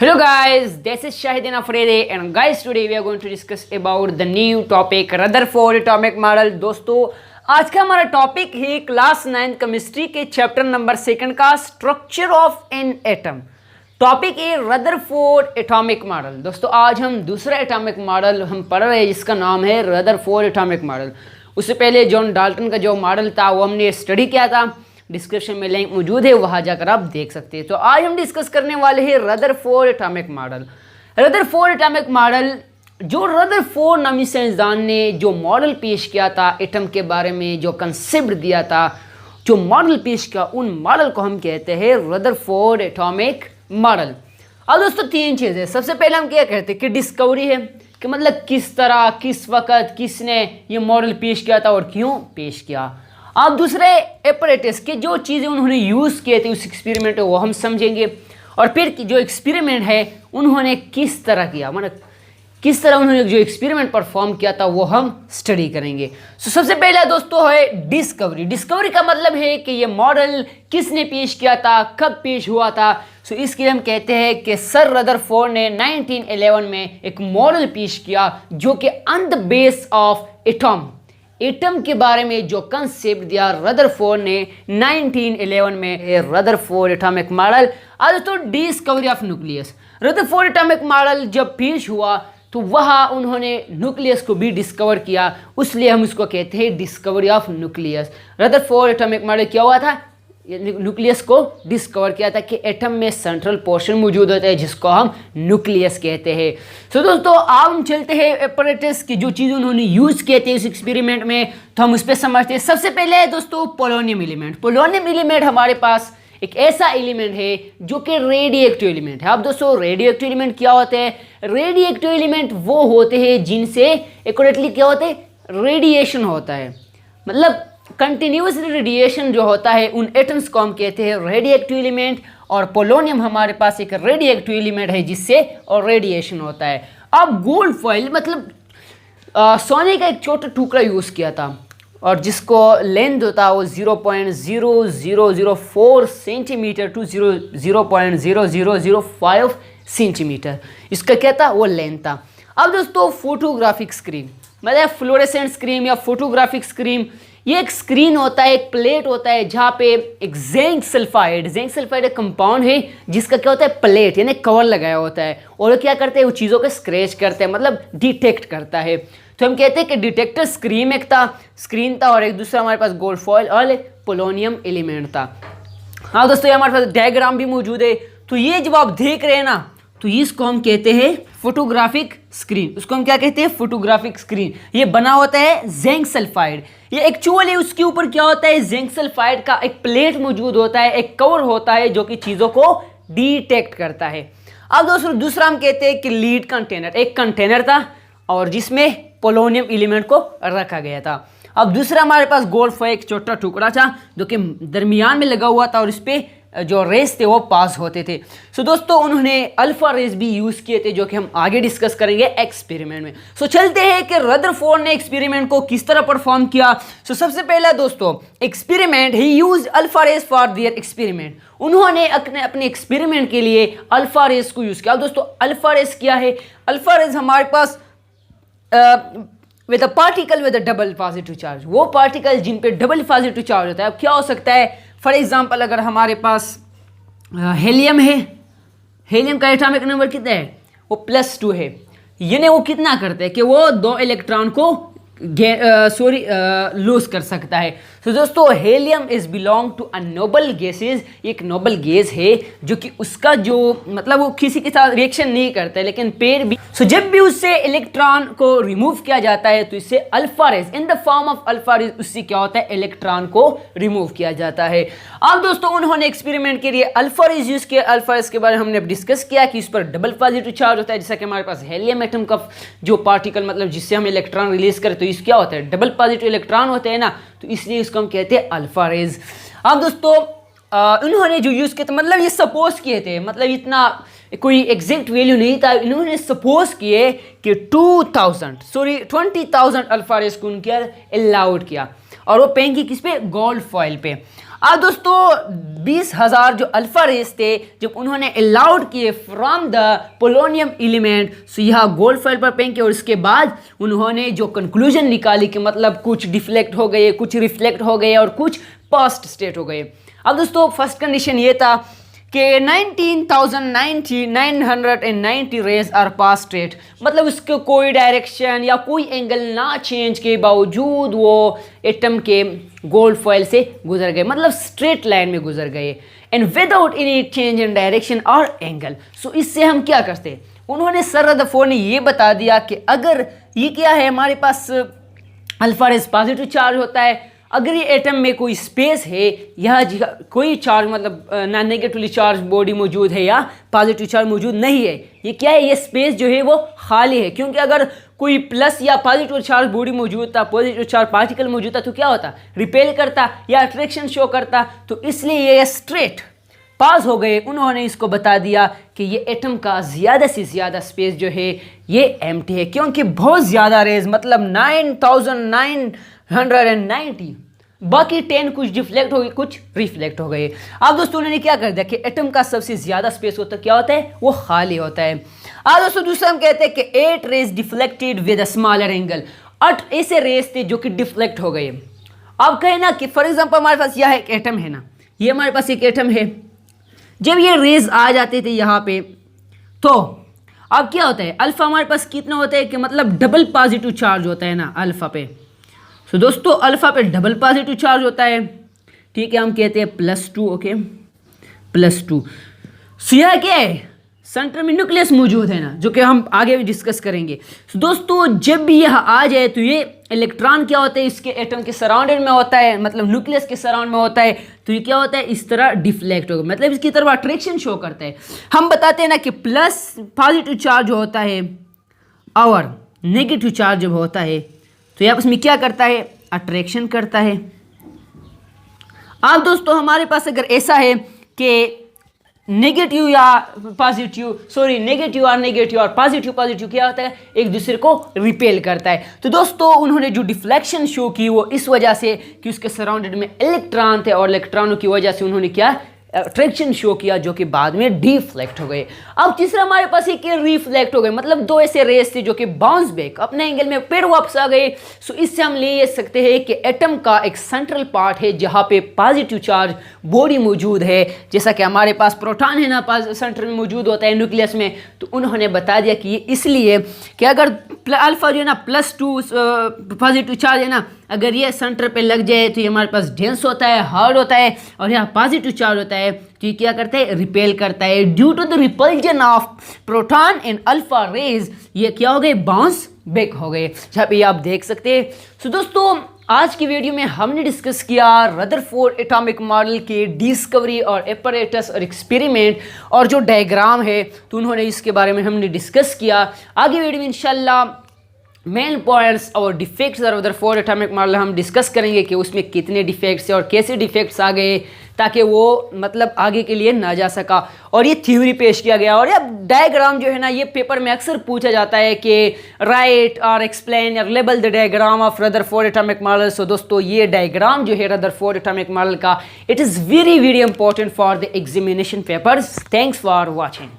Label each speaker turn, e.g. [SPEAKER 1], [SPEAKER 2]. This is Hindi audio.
[SPEAKER 1] Hello guys, this is Shahidin Afridi and guys today we are going to discuss about the new topic Rutherford atomic model। दोस्तों आज का हमारा टॉपिक है क्लास 9 केमिस्ट्री के चैप्टर नंबर 2 का structure of an atom. Topic है रदरफोर्ड एटॉमिक मॉडल। दोस्तों आज हम दूसरा एटॉमिक मॉडल हम पढ़ रहे हैं जिसका नाम है रदरफोर्ड एटॉमिक मॉडल। उससे पहले जॉन डाल्टन का जो मॉडल था वो हमने स्टडी किया था, डिस्क्रिप्शन में लिंक मौजूद है, वहाँ जाकर आप देख सकते हैं। तो आज हम डिस्कस करने वाले हैं Rutherford atomic model. Rutherford atomic model, जो रदरफोर्ड नामी साइंसदान ने जो मॉडल पेश किया था एटम के बारे में, जो कंसेप्ट दिया था, जो मॉडल पेश किया, उन मॉडल को हम कहते हैं रदरफोर्ड एटॉमिक मॉडल। अब दोस्तों तीन चीज़ें, सबसे पहले हम क्या कहते हैं कि डिस्कवरी है, कि मतलब किस तरह, किस वक्त, किसने ये मॉडल पेश किया था और क्यों पेश किया। अब दूसरे एपरेटस के जो चीज़ें उन्होंने यूज़ किए थे उस एक्सपेरिमेंट में वो हम समझेंगे, और फिर जो एक्सपेरिमेंट है उन्होंने किस तरह किया, मतलब किस तरह उन्होंने जो एक्सपेरिमेंट परफॉर्म किया था वो हम स्टडी करेंगे। तो सबसे पहला दोस्तों है डिस्कवरी। डिस्कवरी का मतलब है कि ये मॉडल किसने पेश किया था, कब पेश हुआ था। सो इसके लिए हम कहते हैं कि सर रदरफोर्ड ने 1911 में एक मॉडल पेश किया जो कि on the base of atom के बारे में जो कंसेप्ट दिया रदरफोर्ड ने 1911 में, रदरफोर्ड एटॉमिक मॉडल। आज तो discovery of nucleus. Rutherford atomic model जब पेश हुआ तो वहाँ उन्होंने न्यूक्लियस को भी डिस्कवर किया, इसलिए हम उसको कहते हैं discovery of nucleus. Rutherford atomic model क्या हुआ था, न्यूक्लियस को डिस्कवर किया था कि एटम में सेंट्रल पोर्शन मौजूद होता है जिसको हम न्यूक्लियस कहते हैं। तो दोस्तों अब हम चलते हैं एपरेटस की जो चीज़ उन्होंने यूज़ किए थे इस एक्सपेरिमेंट में, तो हम उस पर समझते हैं। सबसे पहले है दोस्तों पोलोनियम एलिमेंट। पोलोनियम एलिमेंट हमारे पास एक ऐसा एलिमेंट है जो कि रेडियो एक्टिव एलिमेंट है। अब दोस्तों रेडियो एक्टिव एलिमेंट क्या होते हैं? रेडियो एक्टिव एलिमेंट वो होते हैं जिनसे एक्यूरेटली क्या होते हैं, रेडिएशन होता है, मतलब कंटिन्यूस रेडिएशन जो होता है उन एटम्स को हम कहते हैं रेडियो एक्टिव एलिमेंट। और पोलोनियम हमारे पास एक रेडियो एक्टिव एलिमेंट है जिससे और रेडिएशन होता है। अब गोल्ड फॉइल मतलब सोने का एक छोटा टुकड़ा यूज़ किया था और जिसको लेंथ होता है वो 0.0004 सेंटीमीटर टू 0.0005 सेंटीमीटर, इसका क्या था, वो लेंथ था। अब दोस्तों फोटोग्राफिक स्क्रीन मतलब फ्लोरेसेंट स्क्रीन या फोटोग्राफिक स्क्रीन, ये एक स्क्रीन होता है, एक प्लेट होता है जहाँ पे एक जिंक सल्फाइड एक कंपाउंड है जिसका क्या होता है, प्लेट यानी कवर लगाया होता है, और वो क्या करते हैं, वो चीज़ों को स्क्रैच करते हैं, मतलब डिटेक्ट करता है। तो हम कहते हैं कि डिटेक्टर स्क्रीन था और एक दूसरा हमारे पास गोल्ड फॉइल और पोलोनियम एलिमेंट था। हाँ दोस्तों ये हमारे पास डायग्राम भी मौजूद है। तो ये जब आप देख रहे हैं ना, तो इसको हम कहते हैं फोटोग्राफिक स्क्रीन। उसको हम क्या कहते हैं, फोटोग्राफिक स्क्रीन। ये बना होता है जिंक सल्फाइड, ये एक्चुअली उसके ऊपर क्या होता है, जिंक सल्फाइड का एक प्लेट मौजूद होता है, एक कवर होता है जो कि चीज़ों को डिटेक्ट करता है। अब दोस्तों दूसरा हम कहते हैं कि लीड कंटेनर, एक कंटेनर था और जिसमें पोलोनियम एलिमेंट को रखा गया था। अब दूसरा हमारे पास गोल्ड फॉइल एक छोटा टुकड़ा था जो कि दरमियान में लगा हुआ था और इस पर जो रेस थे वो पास होते थे। सो दोस्तों उन्होंने अल्फा रेस भी यूज़ किए थे जो कि हम आगे डिस्कस करेंगे एक्सपेरिमेंट में। सो चलते हैं कि रदरफोर्ड ने एक्सपेरिमेंट को किस तरह परफॉर्म किया। सो सबसे पहला दोस्तों experiment he use alpha rays for their experiment. उन्होंने अपने एक्सपेरिमेंट के लिए अल्फा रेस को यूज़ किया। दोस्तों अल्फा रेस क्या है? अल्फा रेस हमारे पास with a particle with a double positive charge, वो पार्टिकल जिन पे डबल पॉजिटिव चार्ज होता है। अब क्या हो सकता है, फॉर एग्जांपल अगर हमारे पास हेलियम है, हेलियम का एटॉमिक नंबर कितना है, वो +2 है, यानी वो कितना करता है कि वो 2 इलेक्ट्रॉन को लूज कर सकता है। तो दोस्तों helium is belong to a noble gases, एक नोबल गैस है जो कि उसका जो मतलब वो किसी के साथ रिएक्शन नहीं करता है, लेकिन पेड़ भी जब भी उससे इलेक्ट्रॉन को रिमूव किया जाता है तो इससे alpha rays in the form of alpha rays उससे क्या होता है, इलेक्ट्रॉन को रिमूव किया जाता है। अब दोस्तों उन्होंने एक्सपेरिमेंट के लिए अल्फा रेस यूज किया। अल्फा रेस के बारे में हमने डिस्कस किया कि इस पर डबल पॉजिटिव चार्ज होता है, जैसा कि हमारे पास हेलियम एटम का जो पार्टिकल मतलब जिससे हम इलेक्ट्रॉन रिलीज करते तो इस क्या होता है, डबल पॉजिटिव इलेक्ट्रॉन होते हैं ना, तो इसलिए इसको हम कहते हैं अल्फा रेज। अब दोस्तों इन्होंने जो यूज़ किया था, मतलब ये सपोज किए थे, मतलब इतना कोई एग्जैक्ट वैल्यू नहीं था, इन्होंने सपोज किए कि 20,000 अल्फा रेज को उनके अलाउड किया और वो पेंगी किस पे, गोल्ड फॉइल पे। अब दोस्तों 20,000 जो अल्फा रेस थे जब उन्होंने अलाउड किए फ्रॉम द पोलोनियम एलिमेंट, सो यहाँ गोल्ड फॉइल पर फेंके और उसके बाद उन्होंने जो कंक्लूजन निकाली कि मतलब कुछ डिफ्लेक्ट हो गए, कुछ रिफ्लेक्ट हो गए और कुछ पास्ट स्टेट हो गए। अब दोस्तों फर्स्ट कंडीशन ये था कि 19,990 रेज आर पास स्ट्रेट, मतलब उसके कोई डायरेक्शन या कोई एंगल ना चेंज के बावजूद वो एटम के गोल्ड फॉइल से गुजर गए, मतलब स्ट्रेट लाइन में गुजर गए and without any change in direction और एंगल। सो इससे हम क्या करते, उन्होंने सर रदरफोर्ड ने ये बता दिया कि अगर ये क्या है, हमारे पास अल्फा रेज पॉजिटिव चार्ज होता है, अगर ये एटम में कोई स्पेस है या कोई चार्ज मतलब ना नेगेटिवली चार्ज बॉडी मौजूद है या पॉजिटिव चार्ज मौजूद नहीं है, ये क्या है, ये स्पेस जो है वो खाली है। क्योंकि अगर कोई प्लस या पॉजिटिव चार्ज बॉडी मौजूद था, पॉजिटिव चार्ज पार्टिकल मौजूद था, तो क्या होता, रिपेल करता या अट्रैक्शन शो करता। तो इसलिए ये स्ट्रेट पास हो गए। उन्होंने इसको बता दिया कि ये एटम का ज़्यादा से ज़्यादा स्पेस जो है ये एम्प्टी है, क्योंकि बहुत ज़्यादा रेज मतलब 9,990, बाकी 10 कुछ डिफ्लेक्ट हो गए, कुछ रिफ्लेक्ट हो गए। अब दोस्तों उन्होंने क्या कर दिया कि एटम का सबसे ज़्यादा स्पेस होता क्या होता है, वो खाली होता है। अब दोस्तों दूसरा हम कहते हैं कि 8 rays deflected with a smaller angle, 8 ऐसे रेज थे जो कि डिफ्लेक्ट हो गए। अब कहें ना कि फॉर एग्जाम्पल हमारे पास यह एक एटम है ना, ये हमारे पास एक एटम है, जब ये रेज आ जाते थे यहाँ पे तो अब क्या होता है, अल्फा हमारे पास कितना होता है कि मतलब डबल पॉजिटिव चार्ज होता है ना अल्फा पे। तो दोस्तों अल्फा पे डबल पॉजिटिव चार्ज होता है, ठीक है, हम कहते हैं +2, ओके +2। सो यह क्या है, सेंटर में न्यूक्लियस मौजूद है ना, जो कि हम आगे भी डिस्कस करेंगे। तो दोस्तों जब भी यह आ जाए तो ये इलेक्ट्रॉन क्या होता है, इसके एटम के सराउंडेड में होता है, मतलब न्यूक्लियस के सराउंड में होता है, तो ये क्या होता है, इस तरह डिफ्लेक्ट होगा, मतलब इसकी तरफ अट्रैक्शन शो करता है। हम बताते हैं ना कि प्लस पॉजिटिव चार्ज जो होता है और नेगेटिव चार्ज जब होता है तो ये आपस में क्या करता है, अट्रैक्शन करता है। अब दोस्तों हमारे पास अगर ऐसा है कि नेगेटिव या पॉजिटिव, सॉरी नेगेटिव और पॉजिटिव क्या होता है, एक दूसरे को रिपेल करता है। तो दोस्तों उन्होंने जो डिफ्लेक्शन शो की वो इस वजह से कि उसके सराउंडेड में इलेक्ट्रॉन थे और इलेक्ट्रॉनों की वजह से उन्होंने क्या अट्रैक्शन शो किया, जो कि बाद में डिफ्लेक्ट हो गए। अब तीसरा हमारे पास एक रिफ्लेक्ट हो गए, मतलब 2 ऐसे रेस थे जो कि बाउंस बैक अपने एंगल में फिर वापस आ गए। सो इससे हम ले सकते हैं कि एटम का एक सेंट्रल पार्ट है जहाँ पे पॉजिटिव चार्ज बॉडी मौजूद है, जैसा कि हमारे पास प्रोटॉन है ना सेंटर में मौजूद होता है न्यूक्लियस में। तो उन्होंने बता दिया कि ये इसलिए कि अगर अल्फा जो है ना +2 पॉजिटिव चार्ज है ना, अगर ये सेंटर पे लग जाए तो ये हमारे पास डेंस होता है, हार्ड होता है, और यहाँ पॉजिटिव चार्ज होता है तो ये क्या करता है, रिपेल करता है। Due to the repulsion of proton in alpha rays ये क्या हो गए, बाउंस बैक हो गए, जहाँ पे आप देख सकते हैं। सो दोस्तों आज की वीडियो में हमने डिस्कस किया रदरफोर्ड एटॉमिक मॉडल के डिस्कवरी और एपरेटस और एक्सपेरिमेंट और जो डायग्राम है, तो उन्होंने इसके बारे में हमने डिस्कस किया। आगे वीडियो में इंशाल्लाह मेन पॉइंट्स और defects of Rutherford atomic model हम डिस्कस करेंगे कि उसमें कितने डिफेक्ट्स हैं और कैसे डिफेक्ट्स आ गए ताकि वो मतलब आगे के लिए ना जा सका, और ये थ्योरी पेश किया गया। और ये डायग्राम जो है ना, ये पेपर में अक्सर पूछा जाता है कि राइट और एक्सप्लेन और label the diagram of Rutherford atomic model. So दोस्तों ये डायग्राम जो है रदरफोर्ड एटॉमिक मॉडल का, it is very important for the examination papers. Thanks for watching.